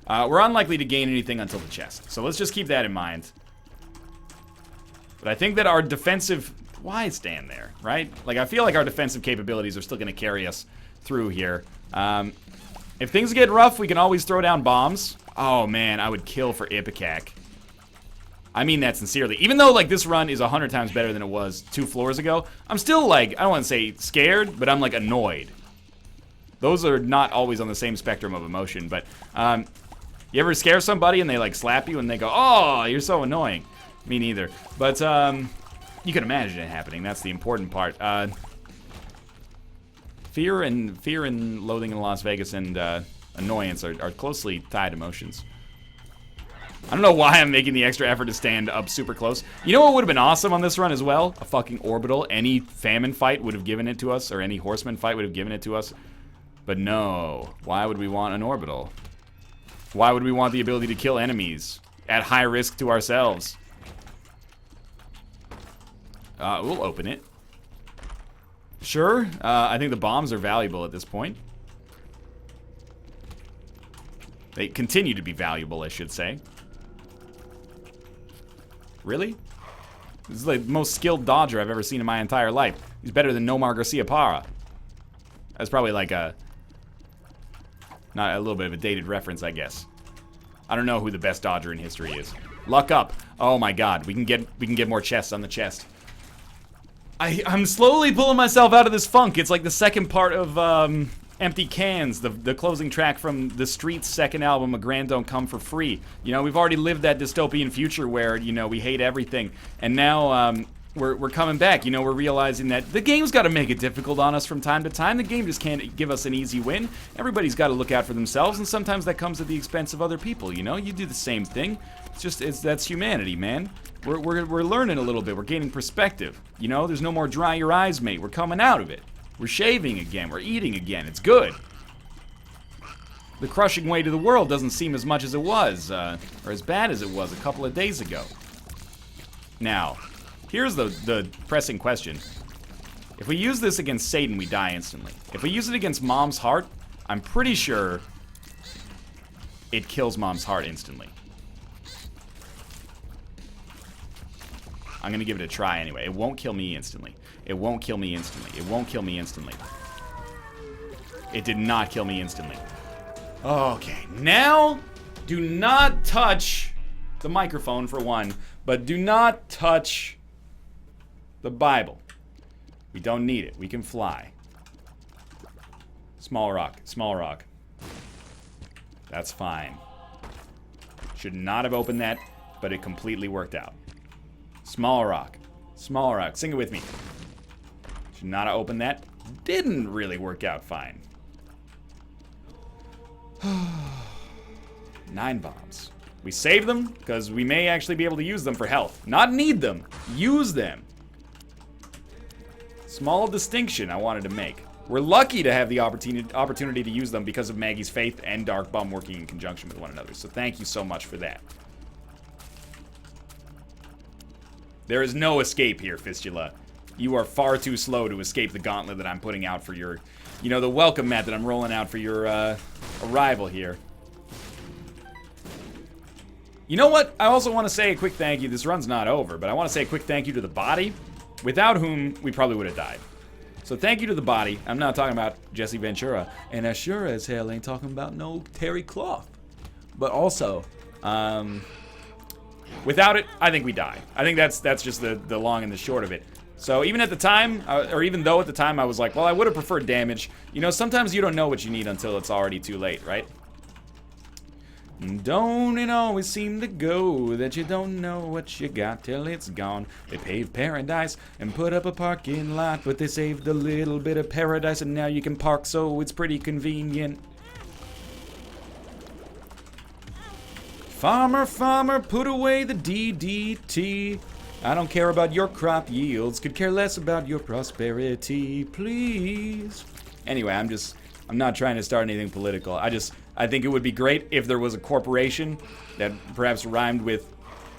We're unlikely to gain anything until the chest. So let's just keep that in mind. But I think that our defensive... Why stand there, right? Like, I feel like our defensive capabilities are still going to carry us through here. If things get rough, we can always throw down bombs. Oh, man. I would kill for Ipecac. I mean that sincerely. Even though, like, this run is 100 times better than it was 2 floors ago, I'm still, like, I don't want to say scared, but I'm, like, annoyed. Those are not always on the same spectrum of emotion, but, you ever scare somebody and they, like, slap you and they go, oh, you're so annoying. Me neither. But, you can imagine it happening. That's the important part. Fear and loathing in Las Vegas and, annoyance are closely tied emotions. I don't know why I'm making the extra effort to stand up super close. You know what would have been awesome on this run as well? A fucking orbital. Any famine fight would have given it to us, or any horseman fight would have given it to us. But no. Why would we want an orbital? Why would we want the ability to kill enemies at high risk to ourselves? We'll open it. Sure. I think the bombs are valuable at this point. They continue to be valuable, I should say. Really? This is the most skilled dodger I've ever seen in my entire life. He's better than Nomar Garcia Parra. That's probably like a little bit of a dated reference, I guess. I don't know who the best dodger in history is. Luck up. Oh my god, we can get more chests on the chest. I'm slowly pulling myself out of this funk. It's like the second part of Empty Cans, the closing track from The Streets' second album, A Grand Don't Come for Free. You know, we've already lived that dystopian future where, you know, we hate everything. And now, we're coming back. You know, we're realizing that the game's got to make it difficult on us from time to time. The game just can't give us an easy win. Everybody's got to look out for themselves, and sometimes that comes at the expense of other people, you know? You do the same thing. That's humanity, man. We're learning a little bit. We're gaining perspective. You know, there's no more dry your eyes, mate. We're coming out of it. We're shaving again. We're eating again. It's good. The crushing weight of the world doesn't seem as much as it was, or as bad as it was a couple of days ago. Now, here's the pressing question. If we use this against Satan, we die instantly. If we use it against Mom's Heart, I'm pretty sure it kills Mom's Heart instantly. I'm gonna give it a try anyway. It won't kill me instantly. It won't kill me instantly. It won't kill me instantly. It did not kill me instantly. Okay, now do not touch the microphone for one, but do not touch the Bible. We don't need it. We can fly. Small rock. Small rock. That's fine. Should not have opened that, but it completely worked out. Small rock. Small rock. Sing it with me. Should not have opened that. Didn't really work out fine. 9 bombs. We save them because we may actually be able to use them for health. Not need them. Use them. Small distinction I wanted to make. We're lucky to have the opportunity to use them because of Maggie's faith and Dark Bum working in conjunction with one another. So thank you so much for that. There is no escape here, Fistula. You are far too slow to escape the gauntlet that I'm putting out for your... You know, the welcome mat that I'm rolling out for your arrival here. You know what? I also want to say a quick thank you. This run's not over, but I want to say a quick thank you to the body, without whom we probably would have died. So thank you to the body. I'm not talking about Jesse Ventura, and I sure as hell ain't talking about no Terry Cloth. But also, without it, I think we die. I think that's just the long and the short of it. So even at the time, or even though at the time I was like, well, I would have preferred damage. You know, sometimes you don't know what you need until it's already too late, right? Don't it always seem to go that you don't know what you got till it's gone? They paved paradise and put up a parking lot, but they saved a little bit of paradise and now you can park, so it's pretty convenient. Farmer, farmer, put away the DDT. I don't care about your crop yields, could care less about your prosperity, please. Anyway, I'm not trying to start anything political. I think it would be great if there was a corporation that perhaps rhymed with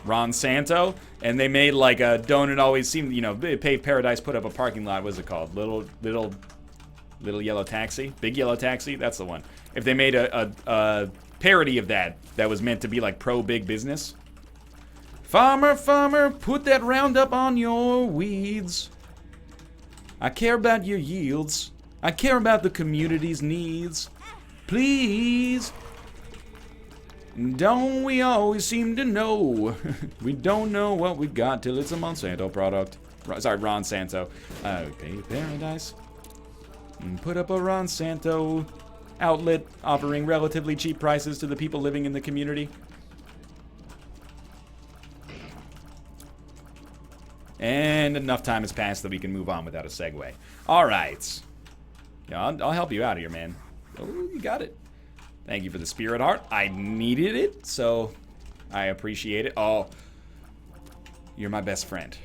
Ron Santo, and they made like a don't it always seem, you know, paved paradise, put up a parking lot, what's it called? Little yellow taxi? Big yellow taxi? That's the one. If they made a parody of that was meant to be like pro big business. Farmer, farmer, put that Roundup on your weeds. I care about your yields. I care about the community's needs. Please. Don't we always seem to know? We don't know what we got till it's a Monsanto product. Sorry, Ron Santo. Okay, paradise. Put up a Ron Santo outlet offering relatively cheap prices to the people living in the community. And enough time has passed that we can move on without a segue. All right. Yeah, I'll help you out here, man. Oh, you got it. Thank you for the spirit heart. I needed it, so I appreciate it. Oh, you're my best friend.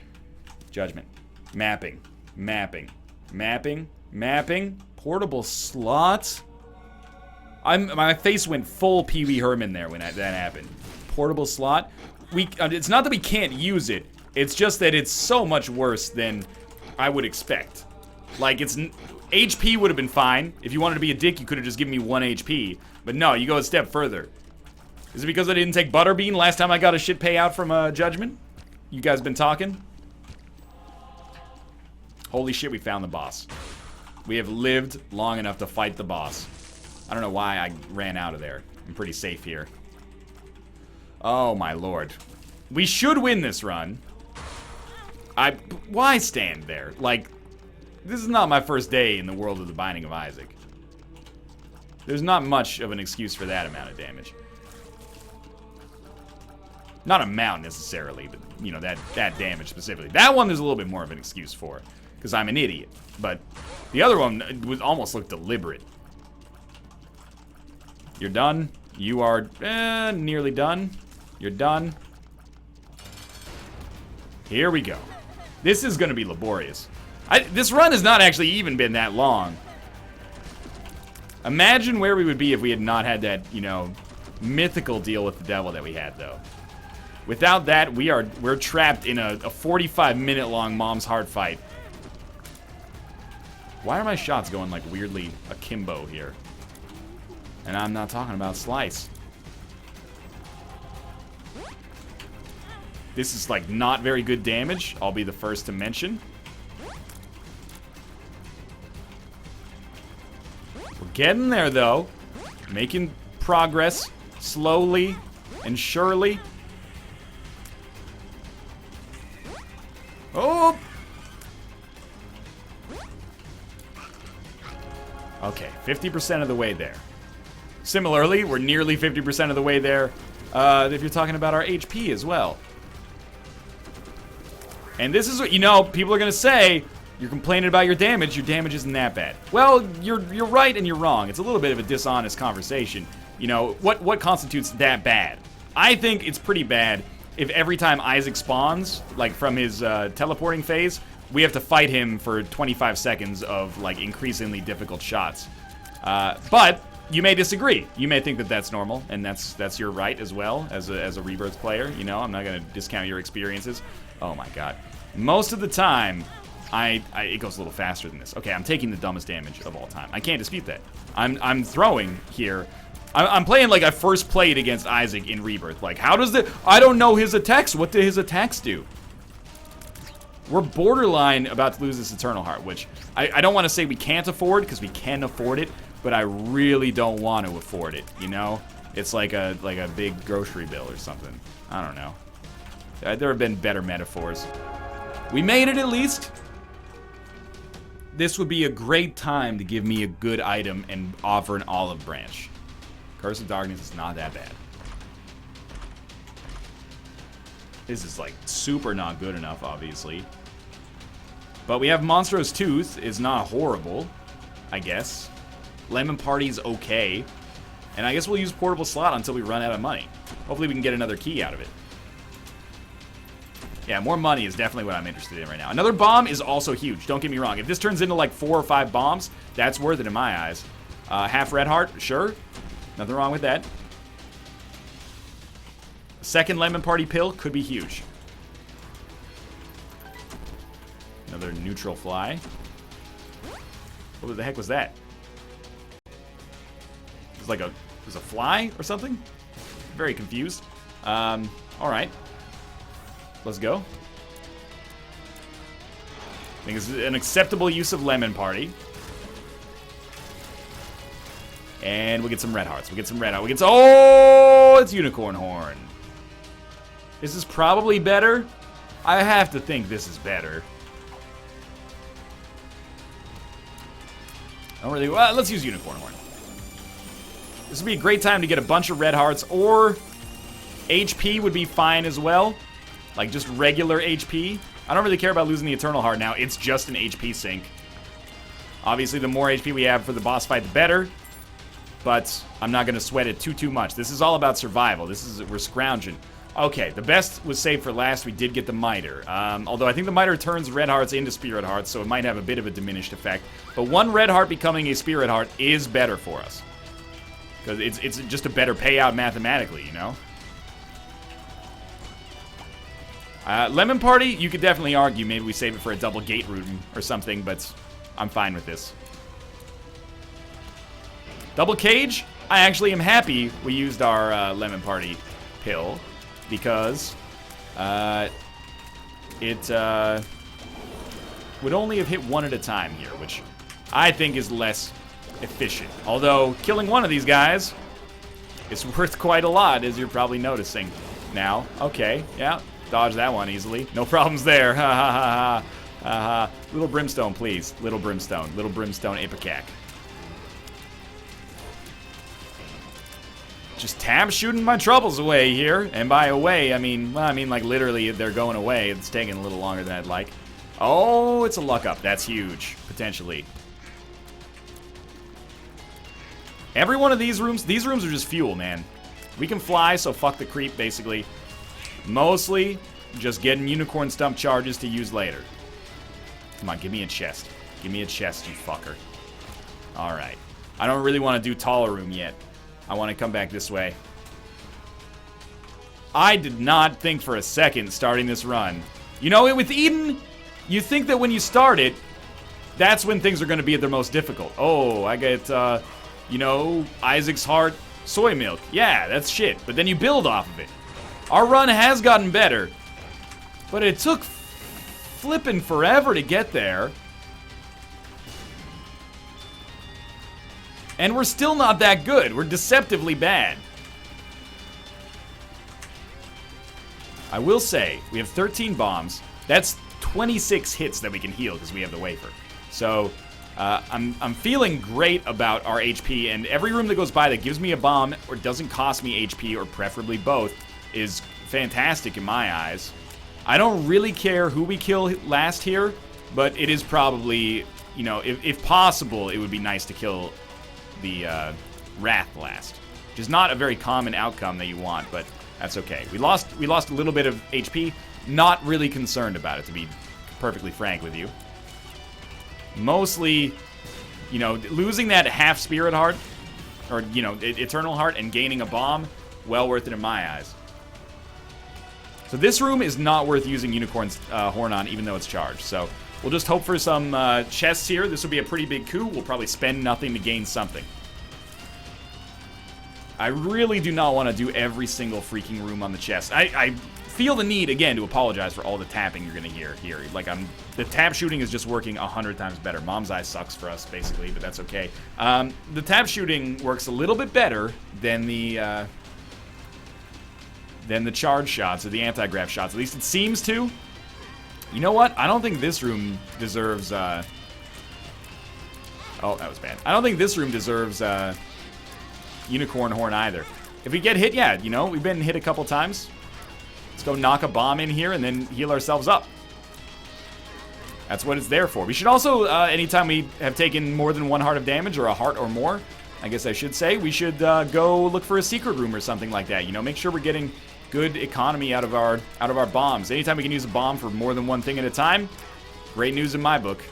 Judgment. Mapping. Mapping. Mapping. Mapping. Portable slots. My face went full Pee Wee Herman there when that happened. Portable slot. It's not that we can't use it. It's just that it's so much worse than I would expect. Like, HP would have been fine. If you wanted to be a dick, you could have just given me 1 HP. But no, you go a step further. Is it because I didn't take Butterbean last time I got a shit payout from Judgment? You guys been talking? Holy shit, we found the boss. We have lived long enough to fight the boss. I don't know why I ran out of there. I'm pretty safe here. Oh my lord. We should win this run. Why stand there? Like, this is not my first day in the world of the Binding of Isaac. There's not much of an excuse for that amount of damage. Not amount necessarily, but, you know, that damage specifically. That one there's a little bit more of an excuse for, because I'm an idiot. But the other one almost looked deliberate. You're done. You are nearly done. You're done. Here we go. This is going to be laborious. This run has not actually even been that long. Imagine where we would be if we had not had that, you know, mythical deal with the devil that we had, though. Without that, we're trapped in a 45-minute long mom's heart fight. Why are my shots going, like, weirdly akimbo here? And I'm not talking about Slice. This is, like, not very good damage. I'll be the first to mention. We're getting there, though. Making progress slowly and surely. Oh! Okay, 50% of the way there. Similarly, we're nearly 50% of the way there if you're talking about our HP as well. And this is what, you know, people are going to say, you're complaining about your damage isn't that bad. Well, you're right and you're wrong. It's a little bit of a dishonest conversation. You know, what constitutes that bad? I think it's pretty bad if every time Isaac spawns, like from his teleporting phase, we have to fight him for 25 seconds of like increasingly difficult shots. But you may disagree. You may think that that's normal, and that's your right as well as a Rebirth player. You know, I'm not going to discount your experiences. Oh my god. Most of the time, it goes a little faster than this. Okay, I'm taking the dumbest damage of all time. I can't dispute that. I'm throwing here. I'm playing like I first played against Isaac in Rebirth. Like, how does I don't know his attacks. What do his attacks do? We're borderline about to lose this Eternal Heart, which I don't want to say we can't afford, because we can afford it, but I really don't want to afford it, you know? It's like a big grocery bill or something. I don't know. There have been better metaphors. We made it at least. This would be a great time to give me a good item and offer an olive branch. Curse of Darkness is not that bad. This is like super not good enough, obviously. But we have Monstrous Tooth is not horrible, I guess. Lemon Party's okay. And I guess we'll use Portable Slot until we run out of money. Hopefully we can get another key out of it. Yeah, more money is definitely what I'm interested in right now. Another bomb is also huge, don't get me wrong. If this turns into like 4 or 5 bombs, that's worth it in my eyes. Half Red Heart, sure. Nothing wrong with that. Second Lemon Party pill could be huge. Another neutral fly. What the heck was that? It was a fly or something? Very confused. Alright. Let's go. I think it's an acceptable use of Lemon Party. And we get some red hearts. We get some red hearts. Oh, it's Unicorn Horn. This is probably better. I have to think this is better. I don't really. Well, let's use Unicorn Horn. This would be a great time to get a bunch of red hearts, or HP would be fine as well. Like just regular HP. I don't really care about losing the Eternal Heart now. It's just an HP sink. Obviously, the more HP we have for the boss fight, the better. But I'm not going to sweat it too much. This is all about survival. We're scrounging. Okay, the best was saved for last. We did get the Miter. Although I think the Miter turns red hearts into spirit hearts, so it might have a bit of a diminished effect. But one red heart becoming a spirit heart is better for us. Because it's just a better payout mathematically, you know? Lemon Party, you could definitely argue maybe we save it for a double gate route or something, but I'm fine with this. Double Cage, I actually am happy we used our Lemon Party pill, because it would only have hit one at a time here, which I think is less efficient. Although, killing one of these guys is worth quite a lot, as you're probably noticing now. Okay, yeah, dodge that one easily. No problems there. Ha ha ha ha. Little Brimstone, please. Little Brimstone. Little Brimstone Ipecac. Just tab shooting my troubles away here. And by away, I mean like literally they're going away. It's taking a little longer than I'd like. Oh, it's a luck up. That's huge, potentially. Every one of these rooms are just fuel, man. We can fly, so fuck the creep, basically. Mostly just getting unicorn stump charges to use later. Come on, give me a chest. Give me a chest, you fucker. Alright. I don't really want to do taller room yet. I want to come back this way. I did not think for a second starting this run. You know, with Eden, you think that when you start it, that's when things are going to be at their most difficult. Oh, I get, you know, Isaac's Heart soy milk. Yeah, that's shit. But then you build off of it. Our run has gotten better, but it took flippin' forever to get there. And we're still not that good. We're deceptively bad. I will say, we have 13 bombs. That's 26 hits that we can heal because we have the wafer. So, I'm feeling great about our HP, and every room that goes by that gives me a bomb or doesn't cost me HP, or preferably both, is fantastic in my eyes. I don't really care who we kill last here, but it is probably, you know, if possible, it would be nice to kill the Wrath last, which is not a very common outcome that you want, but that's okay. We lost a little bit of HP. Not really concerned about it, to be perfectly frank with you. Mostly, you know, losing that half Spirit Heart, or, you know, Eternal Heart, and gaining a bomb, well worth it in my eyes. So this room is not worth using Unicorn's Horn on, even though it's charged. So we'll just hope for some chests here. This will be a pretty big coup. We'll probably spend nothing to gain something. I really do not want to do every single freaking room on the chest. I feel the need, again, to apologize for all the tapping you're going to hear here. Like, the tap shooting is just working 100 times better. Mom's Eye sucks for us, basically, but that's okay. The tap shooting works a little bit better than the charge shots, or the anti-grav shots. At least it seems to. You know what? I don't think this room deserves, oh, that was bad. I don't think this room deserves, Unicorn Horn either. If we get hit, yeah, you know, we've been hit a couple times. Let's go knock a bomb in here and then heal ourselves up. That's what it's there for. We should also, anytime we have taken more than 1 heart of damage, or a heart or more, I guess I should say, we should go look for a secret room or something like that. You know, make sure we're getting good economy out of our bombs. Anytime we can use a bomb for more than one thing at a time, great news in my book.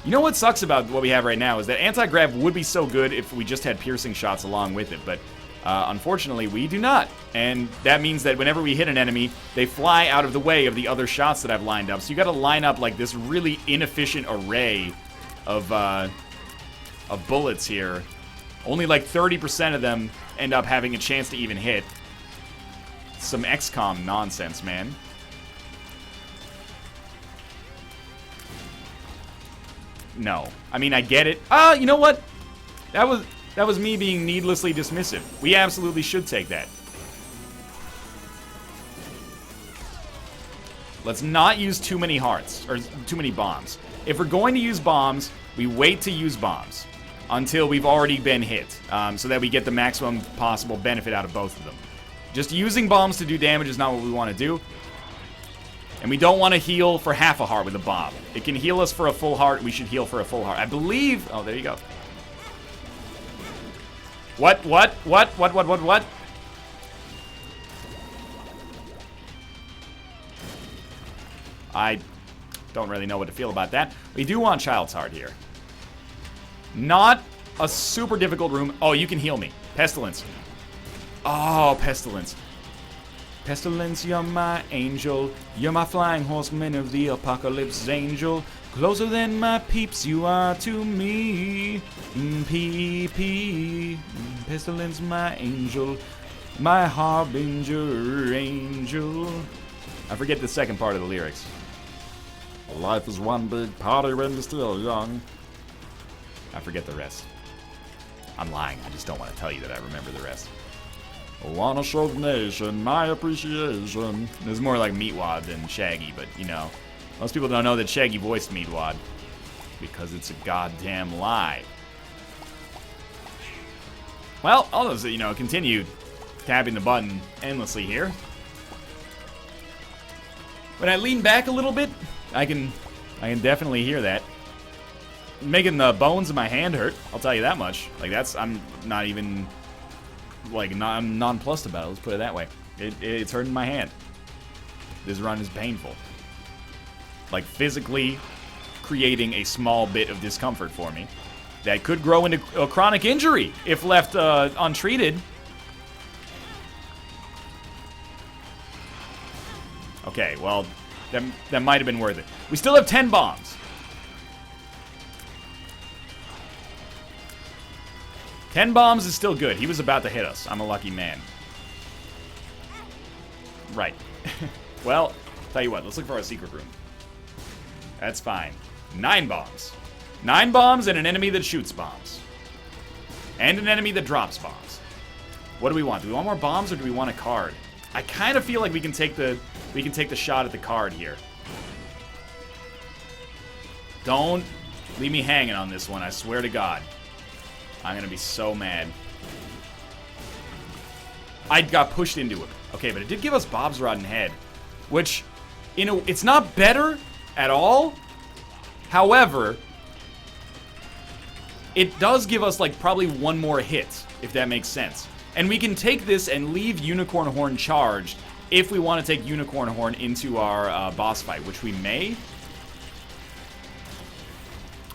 You know what sucks about what we have right now is that anti-grav would be so good if we just had piercing shots along with it, but unfortunately we do not. And that means that whenever we hit an enemy, they fly out of the way of the other shots that I've lined up. So you gotta line up like this really inefficient array of bullets here. Only like 30% of them end up having a chance to even hit. Some XCOM nonsense, man. No. I mean, I get it. You know what? That was me being needlessly dismissive. We absolutely should take that. Let's not use too many hearts, or too many bombs. If we're going to use bombs, we wait to use bombs until we've already been hit, so that we get the maximum possible benefit out of both of them. Just using bombs to do damage is not what we want to do. And we don't want to heal for half a heart with a bomb. It can heal us for a full heart. We should heal for a full heart. I believe... Oh, there you go. What? I don't really know what to feel about that. We do want Child's Heart here. Not a super difficult room. Oh, you can heal me. Pestilence. Oh, Pestilence. Pestilence, you're my angel. You're my flying horseman of the apocalypse, angel. Closer than my peeps you are to me. P.P. Pestilence, my angel. My harbinger, angel. I forget the second part of the lyrics. Life is one big party when you're still young. I forget the rest. I'm lying. I just don't want to tell you that I remember the rest. I wanna show the nation my appreciation. It's more like Meatwad than Shaggy, but, you know, most people don't know that Shaggy voiced Meatwad because it's a goddamn lie. Well, I'll just, you know, continue tapping the button endlessly here. When I lean back a little bit, I can definitely hear that. Making the bones of my hand hurt, I'll tell you that much. Like, I'm not even... Like, I'm nonplussed about it, let's put it that way. It's hurting my hand. This run is painful. Like, physically creating a small bit of discomfort for me that could grow into a chronic injury if left untreated. Okay, well, that might have been worth it. We still have 10 bombs. 10 bombs is still good. He was about to hit us. I'm a lucky man. Right. Well, tell you what, let's look for our secret room. That's fine. 9 bombs. 9 bombs and an enemy that shoots bombs. And an enemy that drops bombs. What do we want? Do we want more bombs or do we want a card? I kind of feel like we can take the shot at the card here. Don't Leave me hanging on this one, I swear to God. I'm gonna be so mad. I got pushed into it. Okay, but it did give us Bob's Rotten Head, which, it's not better at all. However, it does give us, like, probably one more hit, if that makes sense. And we can take this and leave Unicorn Horn charged if we want to take Unicorn Horn into our boss fight, which we may.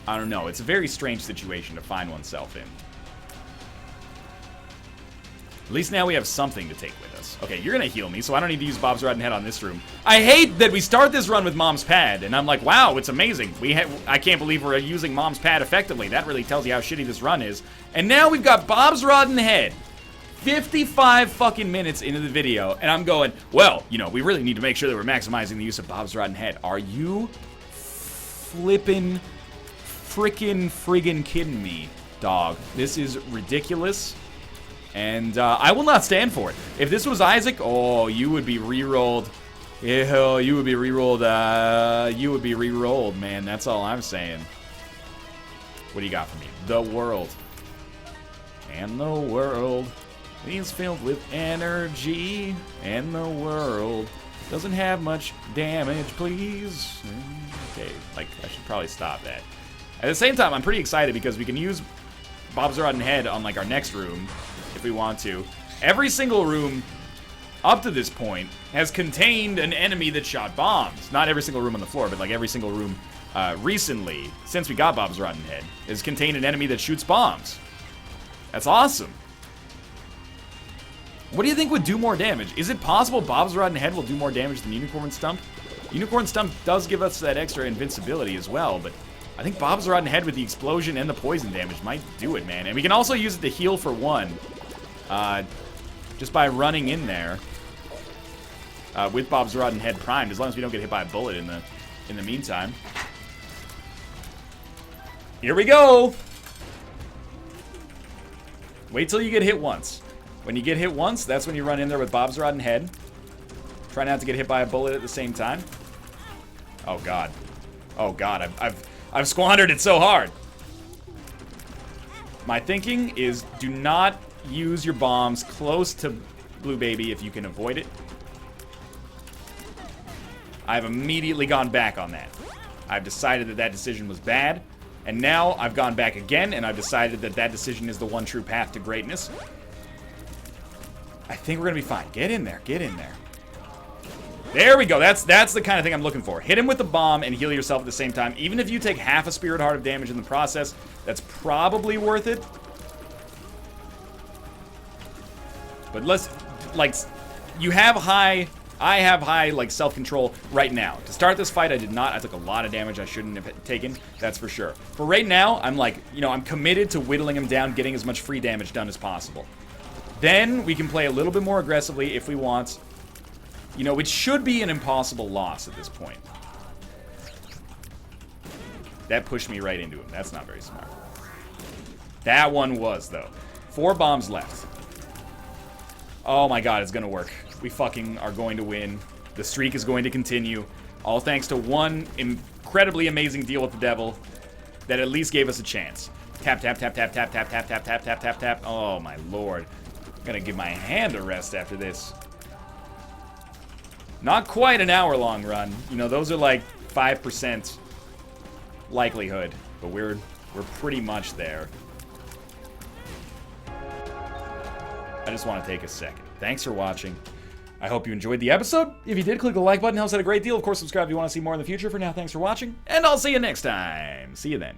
I don't know. It's a very strange situation to find oneself in. At least now we have something to take with us. Okay, you're going to heal me, so I don't need to use Bob's Rotten Head on this room. I hate that we start this run with Mom's Pad, and I'm like, wow, it's amazing. I can't believe we're using Mom's Pad effectively. That really tells you how shitty this run is. And now we've got Bob's Rotten Head. 55 fucking minutes into the video, and I'm going, well, you know, we really need to make sure that we're maximizing the use of Bob's Rotten Head. Are you flippin' friggin' kidding me, dog? This is ridiculous. And I will not stand for it. If this was Isaac, oh, you would be re-rolled. Yeah, you would be re-rolled. You would be re-rolled, man. That's all I'm saying. What do you got for me? The world. And the world is filled with energy. And the world doesn't have much damage, please. Okay, like, I should probably stop that. At the same time, I'm pretty excited because we can use Bob's Rotten Head on, like, our next room. If we want to. Every single room up to this point has contained an enemy that shot bombs. Not every single room on the floor, but like every single room recently, since we got Bob's Rotten Head, has contained an enemy that shoots bombs. That's awesome. What do you think would do more damage? Is it possible Bob's Rotten Head will do more damage than Unicorn Stump? Unicorn Stump does give us that extra invincibility as well, but I think Bob's Rotten Head with the explosion and the poison damage might do it, man. And we can also use it to heal for one. Just by running in there with Bob's Rotten Head primed, as long as we don't get hit by a bullet in the meantime. Here we go! Wait till you get hit once. When you get hit once, that's when you run in there with Bob's Rotten Head. Try not to get hit by a bullet at the same time. Oh god. Oh god, I've squandered it so hard. My thinking is do not use your bombs close to Blue Baby if you can avoid it. I've immediately gone back on that. I've decided that that decision was bad, and now I've gone back again, and I've decided that that decision is the one true path to greatness. I think we're gonna be fine. Get in there. Get in there. There we go. That's the kind of thing I'm looking for. Hit him with the bomb and heal yourself at the same time. Even if you take half a Spirit Heart of damage in the process, that's probably worth it. But let's, like, you have high, I have high, like, self-control right now. To start this fight, I did not. I took a lot of damage I shouldn't have taken, that's for sure. But right now, I'm like, you know, I'm committed to whittling him down, getting as much free damage done as possible. Then we can play a little bit more aggressively if we want. You know, it should be an impossible loss at this point. That pushed me right into him. That's not very smart. That one was, though. 4 bombs left. Oh my god, it's gonna work. We fucking are going to win. The streak is going to continue. All thanks to one incredibly amazing deal with the devil that at least gave us a chance. Tap, tap, tap, tap, tap, tap, tap, tap, tap, tap, tap, tap. Oh my lord. I'm gonna give my hand a rest after this. Not quite an hour-long run. You know, those are like 5% likelihood, but we're pretty much there. I just want to take a second. Thanks for watching. I hope you enjoyed the episode. If you did, click the like button. Helps out a great deal. Of course, subscribe if you want to see more in the future. For now, thanks for watching, and I'll see you next time. See you then.